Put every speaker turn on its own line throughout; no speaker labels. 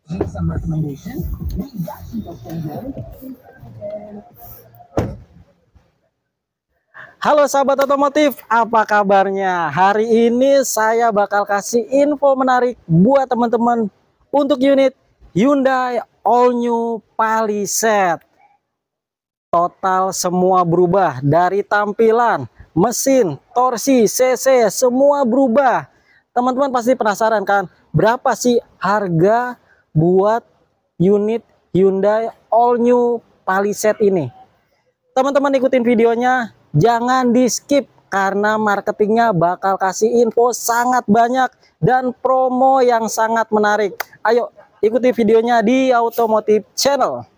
Here's some recommendation. We got you okay.
Halo sahabat otomotif, apa kabarnya? Hari ini saya bakal kasih info menarik buat teman-teman untuk unit Hyundai All New Palisade. Total semua berubah dari tampilan, mesin, torsi, cc, semua berubah. Teman-teman pasti penasaran kan, berapa sih harga buat unit Hyundai All New Palisade ini? Teman-teman ikutin videonya. Jangan di skip karena marketingnya bakal kasih info sangat banyak dan promo yang sangat menarik. Ayo ikuti videonya di Automotive Channel.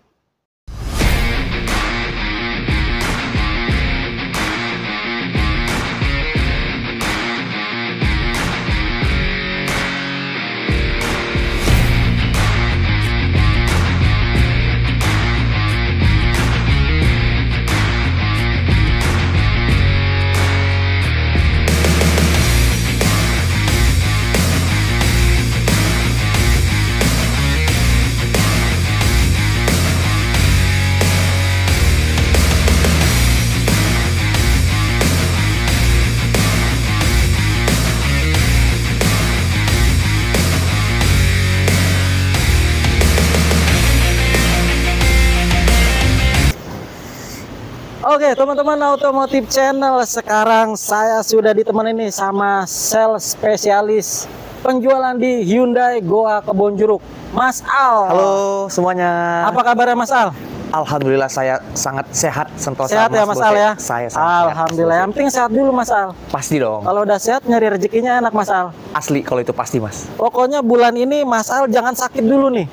Oke teman-teman Automotive Channel, sekarang saya sudah ditemani nih sama sales spesialis penjualan di Hyundai Goa Kebonjeruk, Mas Al.
Halo semuanya.
Apa kabarnya Mas Al?
Alhamdulillah saya sangat sehat, sentosa.
Sehat ya Mas Al ya?
Saya sangat
Alhamdulillah, yang penting sehat dulu Mas Al.
Pasti dong.
Kalau udah sehat nyari rezekinya enak Mas Al.
Asli kalau itu pasti Mas.
Pokoknya bulan ini Mas Al jangan sakit dulu nih.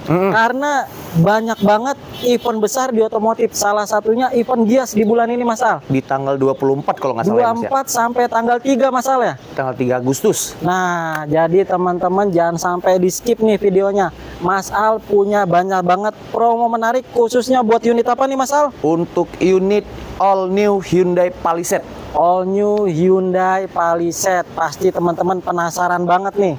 Karena banyak banget event besar di otomotif. Salah satunya event Gias di bulan ini Mas Al.
Di tanggal 24 kalau nggak salah
24 ya, sampai tanggal 3 Mas Al ya?
Tanggal 3 Agustus.
Nah, jadi teman-teman jangan sampai di skip nih videonya. Mas Al punya banyak banget promo menarik khususnya buat unit apa nih Mas Al?
Untuk unit All New Hyundai Palisade.
All New Hyundai Palisade. Pasti teman-teman penasaran banget nih.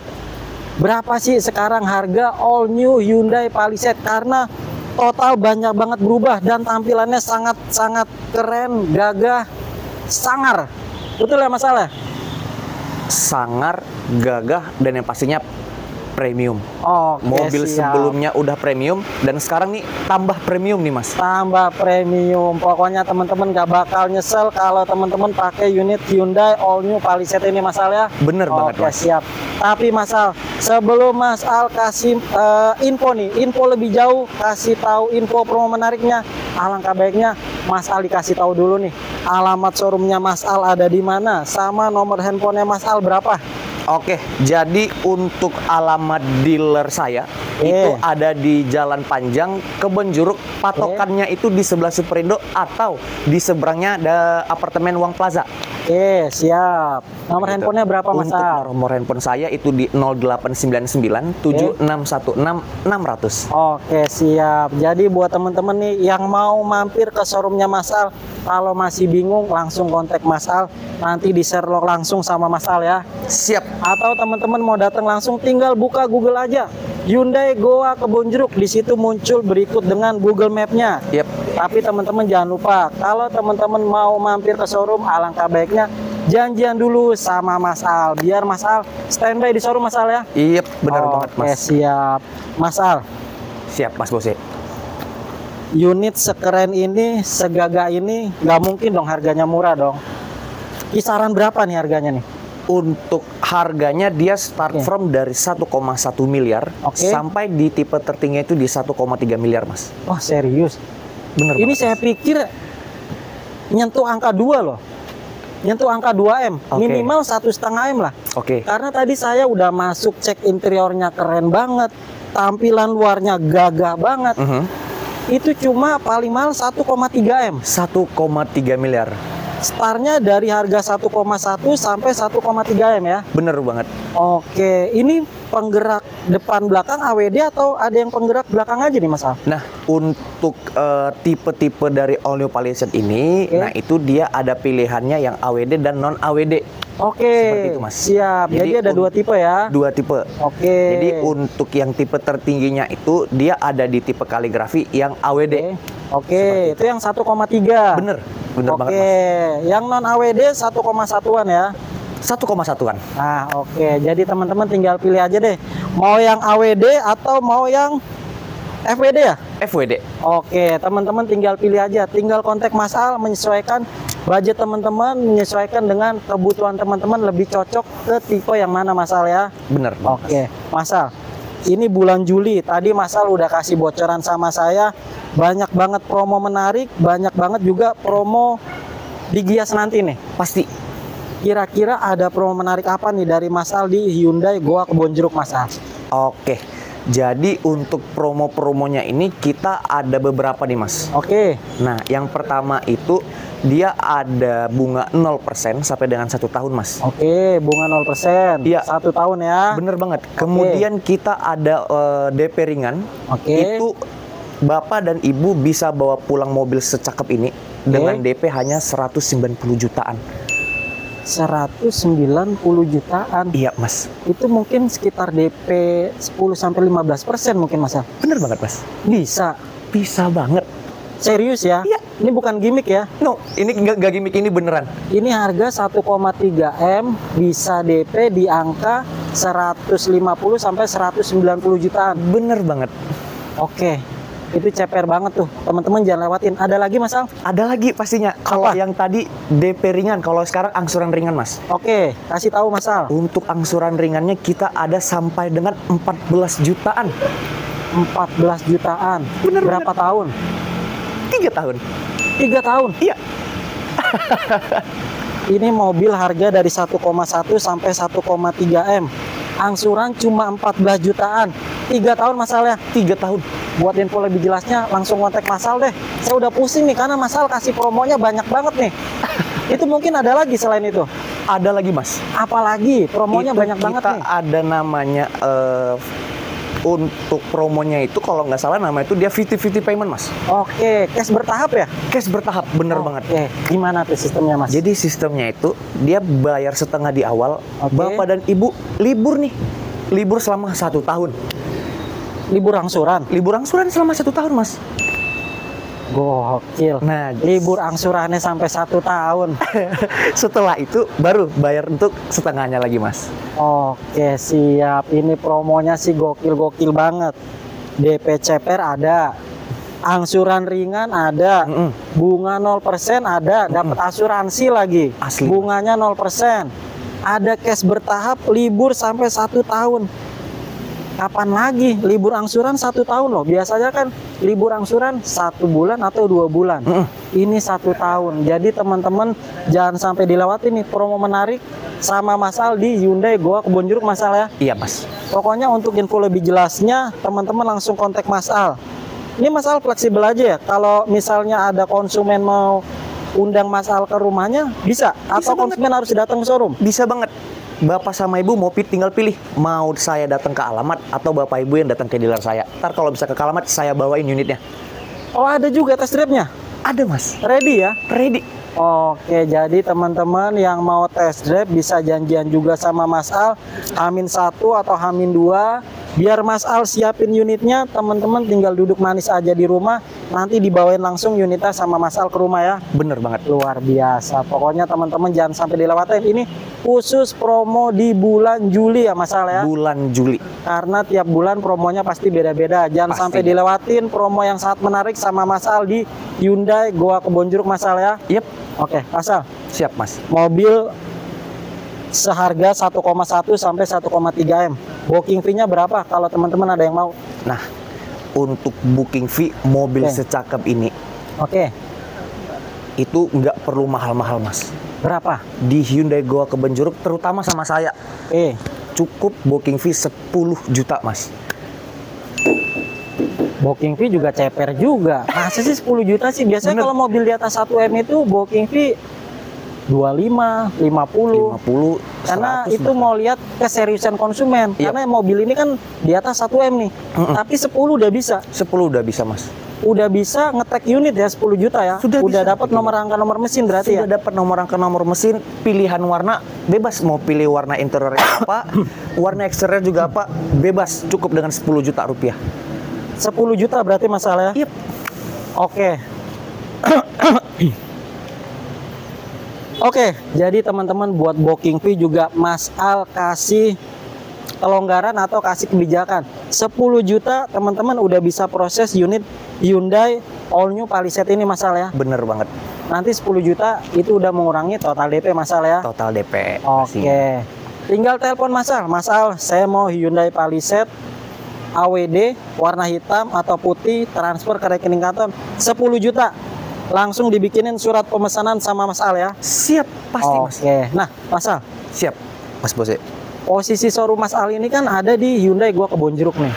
Berapa sih sekarang harga All New Hyundai Palisade? Karena total banyak banget berubah dan tampilannya sangat-sangat keren, gagah, sangar. Betul ya Mas Al?
Sangar, gagah, dan yang pastinya premium.
Oke,
Mobil
siap.
sebelumnya udah premium dan sekarang nih tambah premium nih Mas.
Tambah premium. Pokoknya teman-teman gak bakal nyesel kalau teman-teman pakai unit Hyundai All New Palisade ini Mas Al ya.
Bener banget Mas.
Siap. Tapi Mas Al, sebelum Mas Al kasih info lebih jauh, kasih tahu info promo menariknya, alangkah baiknya Mas Al dikasih tahu dulu nih alamat showroomnya Mas Al ada di mana, sama nomor handphonenya Mas Al berapa.
Oke, jadi untuk alamat dealer saya itu ada di Jalan Panjang Kebonjeruk. Patokannya itu di sebelah Superindo atau di seberangnya ada apartemen Wang Plaza.
Oke, siap. Nomor handphonenya berapa Mas
Untuk
Al?
nomor handphone saya itu di 0899 7616 600.
Oke, siap. Jadi buat teman-teman nih yang mau mampir ke showroomnya Mas Al, kalau masih bingung langsung kontak Mas Al, nanti di Sherlock langsung sama Mas Al ya.
Siap.
Atau teman-teman mau datang langsung tinggal buka Google aja. Hyundai Goa Kebonjeruk, di situ muncul berikut dengan Google Map-nya.
Yep.
Tapi teman-teman jangan lupa, kalau teman-teman mau mampir ke showroom, alangkah baiknya janjian dulu sama Mas Al, biar Mas Al standby di showroom Mas Al ya.
Yep, benar banget Mas.
Oke, siap. Mas Al,
Siap Mas Bose.
unit sekeren ini, segagah ini, nggak mungkin dong harganya murah dong. Kisaran berapa nih harganya nih?
Untuk harganya dia start from dari 1,1 miliar sampai di tipe tertinggi itu di 1,3 miliar Mas.
Wah serius?
Bener
ini
banget,
saya
Mas.
pikir nyentuh angka 2 loh. Nyentuh angka 2M, minimal 1,5 M lah.
Oke.
Karena tadi saya udah masuk cek interiornya keren banget, tampilan luarnya gagah banget. Itu cuma paling mahal 1,3 M.
1,3 miliar.
startnya dari harga 1,1 sampai 1,3 M ya.
Bener banget.
Oke, ini penggerak depan belakang AWD atau ada yang penggerak belakang aja nih Mas Al?
Nah, untuk tipe-tipe dari All New Palisade ini,
Oke.
nah itu dia ada pilihannya yang AWD dan non AWD.
Oke,
Seperti itu, Mas.
siap. Jadi ada dua tipe ya.
Dua tipe.
Oke.
Jadi untuk yang tipe tertingginya itu dia ada di tipe kaligrafi yang AWD.
Oke, itu yang 1,3.
Bener banget,
Oke,
Mas.
yang non AWD 1,1-an ya.
1,1-an.
Nah, oke. Jadi teman-teman tinggal pilih aja deh. Mau yang AWD atau mau yang FWD ya?
FWD.
Oke, teman-teman tinggal pilih aja. Tinggal kontak Mas Al, menyesuaikan budget teman-teman, menyesuaikan dengan kebutuhan teman-teman, lebih cocok ke tipe yang mana Mas Al ya.
Bener.
Oke, Mas Al. Ini bulan Juli. Tadi Mas Al udah kasih bocoran sama saya. Banyak banget promo menarik, banyak banget juga promo di Gias nanti nih.
Pasti.
Kira-kira ada promo menarik apa nih dari Mas Al di Hyundai Goa Kebonjeruk Mas Al?
Oke. Jadi untuk promo-promonya ini kita ada beberapa nih, Mas.
Oke.
Nah, yang pertama itu dia ada bunga 0% sampai dengan 1 tahun, Mas.
Oke, bunga 0%.
Iya.
1 tahun ya.
Bener banget. Kemudian kita ada DP ringan.
Oke.
Itu Bapak dan Ibu bisa bawa pulang mobil secakep ini dengan DP hanya 190 jutaan.
190 jutaan.
Iya, Mas.
Itu mungkin sekitar DP 10-15% mungkin Mas Al.
Bener banget, Mas.
Bisa.
Bisa banget.
Serius ya?
Iya.
Ini bukan gimmick ya?
No, ini nggak gimmick, ini beneran.
Ini harga 1,3 M bisa DP di angka 150 sampai 190 jutaan.
Bener banget.
Oke. Itu ceper banget tuh. Teman-teman jangan lewatin. Ada lagi Mas Al?
Ada lagi pastinya. Kalau
Apa?
yang tadi DP ringan, kalau sekarang angsuran ringan, Mas.
Oke, kasih tahu Mas Al.
Untuk angsuran ringannya kita ada sampai dengan 14 jutaan.
14 jutaan.
Bener,
Berapa tahun?
3 tahun.
3 tahun.
Iya.
Ini mobil harga dari 1,1 sampai 1,3 M. Angsuran cuma 14 jutaan. 3 tahun masalahnya.
3 tahun.
Buat info lebih jelasnya langsung kontak Mas Al deh. Saya udah pusing nih karena Mas Al kasih promonya banyak banget nih. Itu mungkin ada lagi selain itu.
Ada lagi, Mas.
Apalagi promonya
Itu
banyak banget
kita
nih.
ada namanya untuk promonya itu kalau nggak salah nama itu dia 50-50 payment, Mas.
Oke, cash bertahap ya?
Cash bertahap, bener banget.
Oke, gimana tuh sistemnya Mas?
Jadi sistemnya itu dia bayar setengah di awal.
Oke.
Bapak dan Ibu libur nih. Libur selama 1 tahun.
libur angsuran.
Libur angsuran selama 1 tahun, Mas.
Gokil.
Nah,
Libur angsurannya sampai 1 tahun.
setelah itu baru bayar untuk setengahnya lagi, Mas.
Oke, siap. Ini promonya sih gokil-gokil banget. DP ceper ada. Angsuran ringan ada. Bunga 0% ada. Dapat asuransi lagi.
Asli.
Bunganya 0%. Ada cash bertahap libur sampai 1 tahun. Kapan lagi libur angsuran 1 tahun loh? Biasanya kan libur angsuran 1 bulan atau 2 bulan. Ini 1 tahun. Jadi teman-teman jangan sampai dilewati nih promo menarik sama Mas Al di Hyundai Goa Kebonjeruk Mas Al ya.
Iya, Mas.
Pokoknya untuk info lebih jelasnya teman-teman langsung kontak Mas Al. Ini Mas Al fleksibel aja ya. Kalau misalnya ada konsumen mau undang Mas Al ke rumahnya bisa atau
banget.
konsumen harus datang ke showroom?
Bisa banget. Bapak sama Ibu mau tinggal pilih mau saya datang ke alamat atau Bapak Ibu yang datang ke dealer saya. Ntar kalau bisa ke alamat saya bawain unitnya.
Oh, ada juga test drive-nya.
Ada, Mas.
Ready ya?
Ready.
Oke, jadi teman-teman yang mau test drive bisa janjian juga sama Mas Al H-1 atau H-2. Biar Mas Al siapin unitnya, teman-teman tinggal duduk manis aja di rumah. Nanti dibawain langsung unitnya sama Mas Al ke rumah ya.
Bener banget.
Luar biasa. Pokoknya teman-teman jangan sampai dilewatin. Ini khusus promo di bulan Juli ya Mas Al ya.
Bulan Juli.
Karena tiap bulan promonya pasti beda-beda. Jangan
Pasti.
sampai dilewatin promo yang sangat menarik sama Mas Al di Hyundai Goa Kebonjeruk Mas Al ya.
Yep.
Oke, Mas Al.
Siap, Mas.
Mobil seharga 1,1 sampai 1,3 M. Booking fee-nya berapa kalau teman-teman ada yang mau?
Nah, untuk booking fee mobil
Oke.
secakep ini
Oke,
itu nggak perlu mahal-mahal, Mas.
berapa?
Di Hyundai Goa Kebonjeruk terutama sama saya cukup booking fee 10 juta, Mas.
Booking fee juga ceper juga. Masa sih 10 juta sih? Biasanya
Bener.
kalau mobil di atas 1 M itu booking fee 25, 50.
50,
Karena
100
itu
bahkan.
mau lihat keseriusan konsumen.
Iya.
Karena mobil ini kan di atas 1M nih. Tapi 10 udah bisa.
10 udah bisa, Mas.
Udah bisa ngetek unit ya 10 juta ya.
Sudah
Udah
bisa
dapat
ngetek
nomor rangka nomor mesin berarti
Sudah
ya.
dapat nomor rangka nomor mesin, pilihan warna bebas, mau pilih warna interiornya apa, warna eksterior juga apa, bebas, cukup dengan 10 juta rupiah.
10 juta berarti masalahnya.
Yep.
Oke. Oke, jadi teman-teman buat booking fee juga Mas Al kasih kelonggaran atau kasih kebijakan 10 juta teman-teman udah bisa proses unit Hyundai All New Palisade ini Mas Al ya.
Bener banget.
Nanti 10 juta itu udah mengurangi total DP Mas Al ya.
Total DP.
Oke. Tinggal telepon Mas Al. Mas Al, saya mau Hyundai Palisade AWD warna hitam atau putih, transfer ke rekening kantor 10 juta. Langsung dibikinin surat pemesanan sama Mas Al ya.
Siap, pasti Mas.
Oke. Nah, Mas Al,
Siap, Mas Bose.
posisi showroom Mas Al ini kan ada di Hyundai gua Kebonjeruk nih.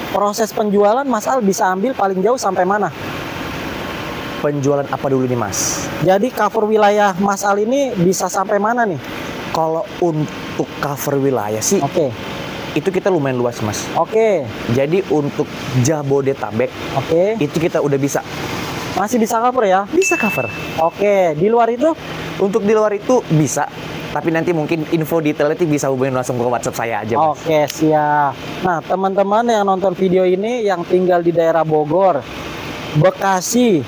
Proses penjualan Mas Al bisa ambil paling jauh sampai mana?
Penjualan apa dulu nih, Mas?
Jadi cover wilayah Mas Al ini bisa sampai mana nih?
Kalau untuk cover wilayah sih,
Oke.
itu kita lumayan luas, Mas.
Oke.
Jadi untuk Jabodetabek,
Oke.
itu kita udah bisa.
Masih bisa cover ya?
Bisa cover.
Oke. Di luar itu?
Untuk di luar itu bisa. Tapi nanti mungkin info detailnya itu bisa hubungin langsung ke WhatsApp saya aja, Mas.
Oke, siap. Nah, teman-teman yang nonton video ini yang tinggal di daerah Bogor, Bekasi,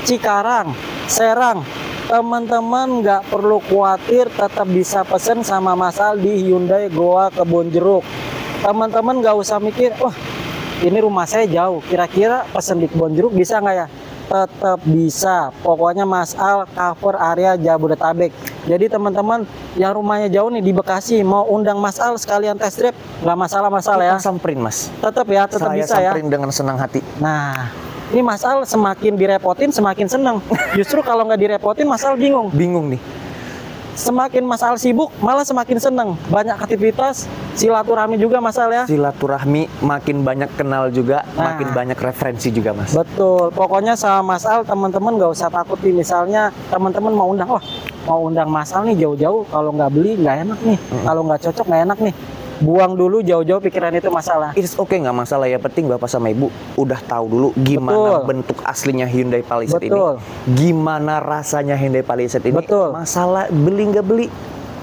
Cikarang, Serang, teman-teman nggak perlu khawatir, tetap bisa pesen sama Mas Al di Hyundai Goa Kebonjeruk. Teman-teman nggak usah mikir, wah ini rumah saya jauh, kira-kira pesen di Kebonjeruk bisa nggak ya? Tetap bisa. Pokoknya Mas Al cover area Jabodetabek. Jadi teman-teman yang rumahnya jauh nih di Bekasi mau undang Mas Al sekalian test drive, nggak masalah ya.
Kita samperin, Mas.
Tetap ya, tetap
Saya
bisa ya.
samperin dengan senang hati.
Nah, ini Mas Al semakin direpotin semakin seneng. Justru kalau nggak direpotin Mas Al bingung.
Bingung nih.
Semakin Mas Al sibuk malah semakin seneng. Banyak aktivitas, silaturahmi juga Mas Al ya.
Silaturahmi, makin banyak kenal juga,
Nah.
makin banyak referensi juga, Mas.
Betul. Pokoknya sama Mas Al teman-teman nggak usah takut nih. Misalnya teman-teman mau undang, wah mau undang Mas Al nih jauh-jauh. Kalau nggak beli nggak enak nih. Kalau nggak cocok nggak enak nih. Buang dulu jauh-jauh pikiran itu masalah.
It's okay, nggak masalah. Ya penting Bapak sama Ibu udah tahu dulu gimana
Betul.
bentuk aslinya Hyundai Palisade
Betul.
ini. Gimana rasanya Hyundai Palisade ini.
Betul.
Masalah beli nggak beli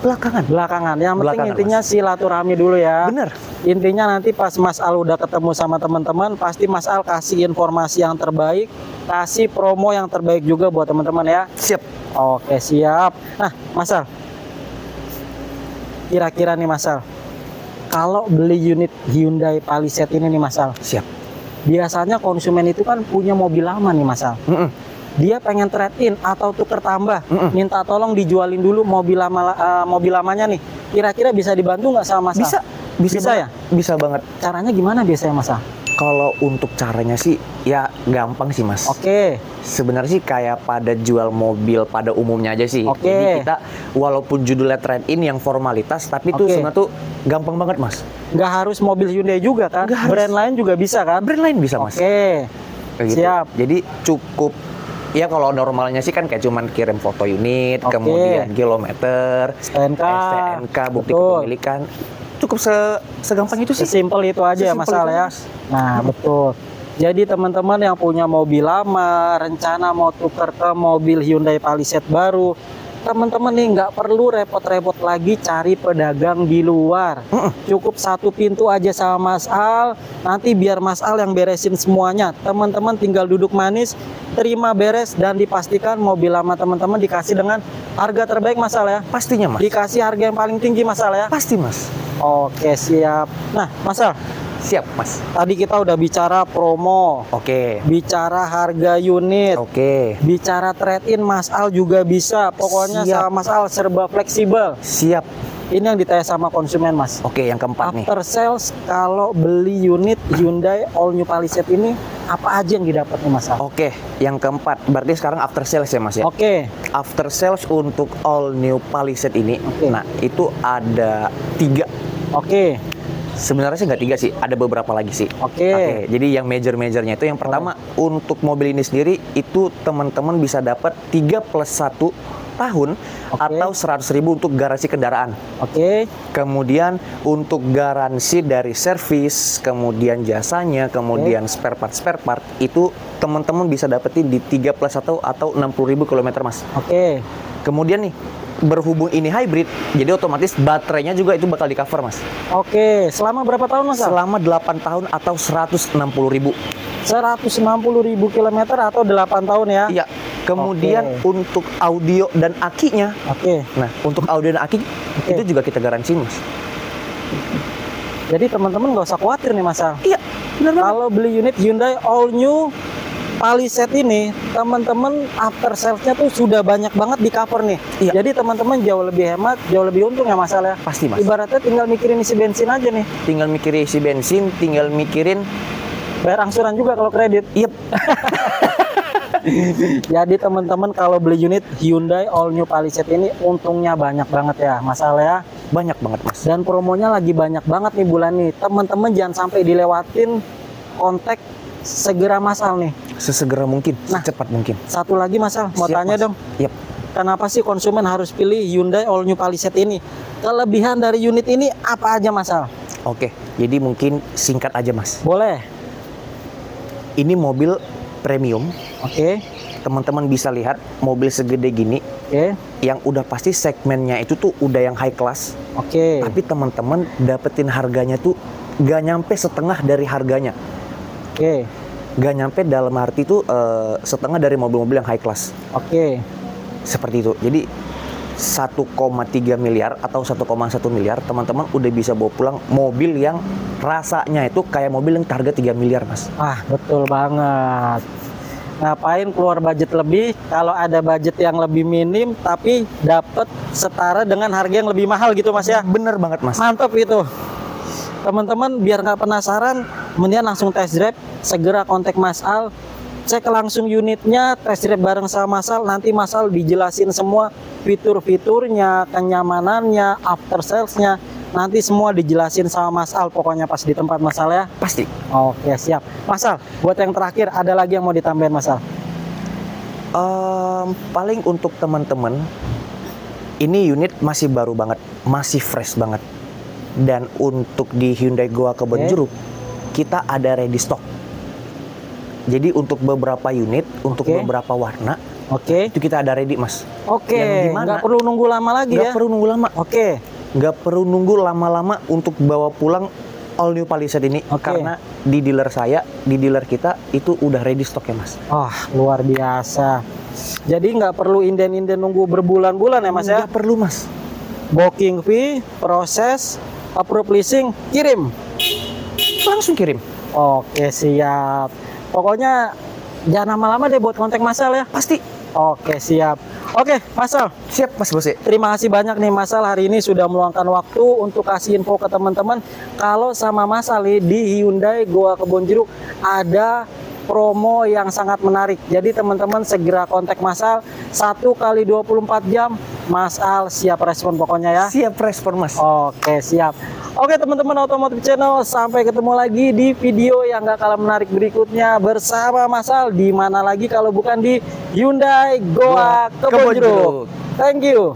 belakangan.
Belakangan. Yang penting
Belakangan,
intinya silaturahmi dulu ya.
Bener.
Intinya nanti pas Mas Al udah ketemu sama teman-teman, pasti Mas Al kasih informasi yang terbaik, kasih promo yang terbaik juga buat teman-teman ya.
Siap.
Oke, siap. Nah, Mas Al, kira-kira nih Mas Al, kalau beli unit Hyundai Palisade ini nih Mas Al,
Siap.
biasanya konsumen itu kan punya mobil lama nih Mas Al. Dia pengen trade-in atau tuker tambah, minta tolong dijualin dulu mobil lamanya nih. Kira-kira bisa dibantu nggak sama Mas Al?
Bisa.
Bisa
banget.
ya?
Bisa banget.
Caranya gimana biasanya Mas Al?
Kalau untuk caranya sih ya gampang sih, Mas.
Oke.
Sebenarnya sih kayak pada jual mobil pada umumnya aja sih.
Oke.
Jadi kita walaupun judulnya trade-in yang formalitas, tapi itu
Oke.
sebenarnya tuh gampang banget, Mas.
Nggak harus mobil Hyundai juga kan?
Nggak harus.
Brand lain juga bisa kan?
Brand lain bisa, Mas.
Oke.
Kayak gitu.
Siap.
Jadi cukup ya kalau normalnya sih kan kayak cuman kirim foto unit,
Oke.
kemudian kilometer,
STNK.
STNK, bukti
Betul.
kepemilikan. Cukup segampang itu sih.
Sesimpel itu aja ya
Sesimpel
masalah
itu,
ya.
Mas.
Nah, betul. Jadi teman-teman yang punya mobil lama, rencana mau tuker ke mobil Hyundai Palisade baru, teman-teman nih nggak perlu repot-repot lagi cari pedagang di luar. Cukup satu pintu aja sama Mas Al, nanti biar Mas Al yang beresin semuanya. Teman-teman tinggal duduk manis, terima beres dan dipastikan mobil lama teman-teman dikasih dengan harga terbaik Mas Al ya.
Pastinya, Mas.
Dikasih harga yang paling tinggi Mas Al ya.
Pasti, Mas.
Oke, siap. Nah, Mas Al,
Siap, Mas.
tadi kita udah bicara promo,
Oke.
bicara harga unit,
Oke.
bicara trade-in Mas Al juga bisa. Pokoknya
Siap.
sama Mas Al serba fleksibel.
Siap.
Ini yang ditanya sama konsumen Mas.
Oke, yang keempat nih.
After sales kalau beli unit Hyundai All New Palisade ini apa aja yang didapat nih Mas Al?
Oke, yang keempat. Berarti sekarang after sales ya, Mas ya?
Oke.
After sales untuk all new Palisade ini,
Oke.
nah itu ada 3.
Oke.
Sebenarnya sih nggak 3 sih, ada beberapa lagi sih.
Oke.
Jadi yang major-majornya itu yang pertama untuk mobil ini sendiri itu teman-teman bisa dapat 3+1 tahun atau 100.000 untuk garansi kendaraan.
Oke.
Kemudian untuk garansi dari servis, kemudian jasanya, kemudian spare part itu teman-teman bisa dapetin di 3+1 atau 60.000 km, Mas.
Oke.
Kemudian nih, berhubung ini hybrid, jadi otomatis baterainya juga itu bakal di cover, Mas.
Oke, selama berapa tahun, Mas?
Selama 8 tahun atau 160.000.
160.000 km atau 8 tahun ya?
Iya. Kemudian untuk audio dan akinya, nah untuk audio dan aki itu juga kita garansi, Mas.
Jadi teman-teman nggak usah khawatir nih, Mas.
Iya, benar banget.
Kalau beli unit Hyundai All New Palisade ini, teman-teman after sales-nya tuh sudah banyak banget di cover nih.
Iya.
Jadi teman-teman jauh lebih hemat, jauh lebih untung ya, Mas ya?
Pasti, Mas.
Ibaratnya tinggal mikirin isi bensin aja nih.
Tinggal mikirin isi bensin, tinggal mikirin
bayar angsuran juga kalau kredit.
Yep.
Jadi teman-teman kalau beli unit Hyundai All New Palisade ini untungnya banyak banget ya, Mas Al ya.
Banyak banget, Mas.
Dan promonya lagi banyak banget nih bulan nih. Teman-teman jangan sampai dilewatin, kontak segera Mas Al nih.
Sesegera mungkin,
Nah,
secepat mungkin.
Satu lagi Mas Al, mau
Siap,
tanya
Mas.
dong.
Yep.
Kenapa sih konsumen harus pilih Hyundai All New Palisade ini? Kelebihan dari unit ini apa aja, Mas Al?
Oke, jadi mungkin singkat aja, Mas.
Boleh.
Ini mobil premium.
Oke.
Teman-teman bisa lihat mobil segede gini,
Oke.
yang udah pasti segmennya itu tuh udah yang high class.
Oke.
Tapi teman-teman dapetin harganya tuh gak nyampe setengah dari harganya.
Oke.
Gak nyampe dalam arti tuh setengah dari mobil-mobil yang high class.
Oke.
Seperti itu. Jadi 1,3 miliar atau 1,1 miliar teman-teman udah bisa bawa pulang mobil yang rasanya itu kayak mobil yang harga 3 miliar, Mas.
Ah, betul banget. Ngapain keluar budget lebih kalau ada budget yang lebih minim tapi dapat setara dengan harga yang lebih mahal gitu, Mas ya?
Bener banget, Mas.
Mantap itu. Teman-teman biar nggak penasaran, mendingan langsung test drive, segera kontak Mas Al, cek langsung unitnya, test drive bareng sama Mas Al, nanti Mas Al dijelasin semua fitur-fiturnya, kenyamanannya, after salesnya, nanti semua dijelasin sama Mas Al pokoknya pas di tempat Mas Al ya.
Pasti.
Oke, siap. Mas Al, buat yang terakhir ada lagi yang mau ditambahin Mas Al?
Paling untuk teman-teman, ini unit masih baru banget, masih fresh banget. Dan untuk di Hyundai Goa Kebonjeruk, kita ada ready stock. Jadi untuk beberapa unit, untuk beberapa warna, itu kita ada ready, Mas.
Oke, nggak perlu nunggu lama lagi ya?
Nggak perlu nunggu lama.
Oke.
Nggak perlu nunggu lama-lama untuk bawa pulang All New Palisade ini. Karena di dealer saya, di dealer kita, itu udah ready stock ya, Mas.
Wah, luar biasa. Jadi nggak perlu inden-inden nunggu berbulan-bulan ya, Mas ya?
Nggak perlu, Mas.
Booking fee, proses, approve leasing, kirim.
Langsung kirim.
Oke, siap. Pokoknya jangan lama-lama deh buat kontak Mas Al ya.
Pasti.
Oke, siap. Oke, Mas Al.
Siap, Mas Bose.
Terima kasih banyak nih Mas Al hari ini sudah meluangkan waktu untuk kasih info ke teman-teman. Kalau sama Mas Al di Hyundai Goa Kebonjeruk ada promo yang sangat menarik. Jadi teman-teman segera kontak Mas Al 1 kali 24 jam. Mas Al siap respon pokoknya ya.
Siap respon, Mas.
Oke, siap. Oke teman-teman Otomotif Channel, sampai ketemu lagi di video yang gak kalah menarik berikutnya bersama Mas Al. Di mana lagi kalau bukan di Hyundai Goa Kebonjeruk. Thank you.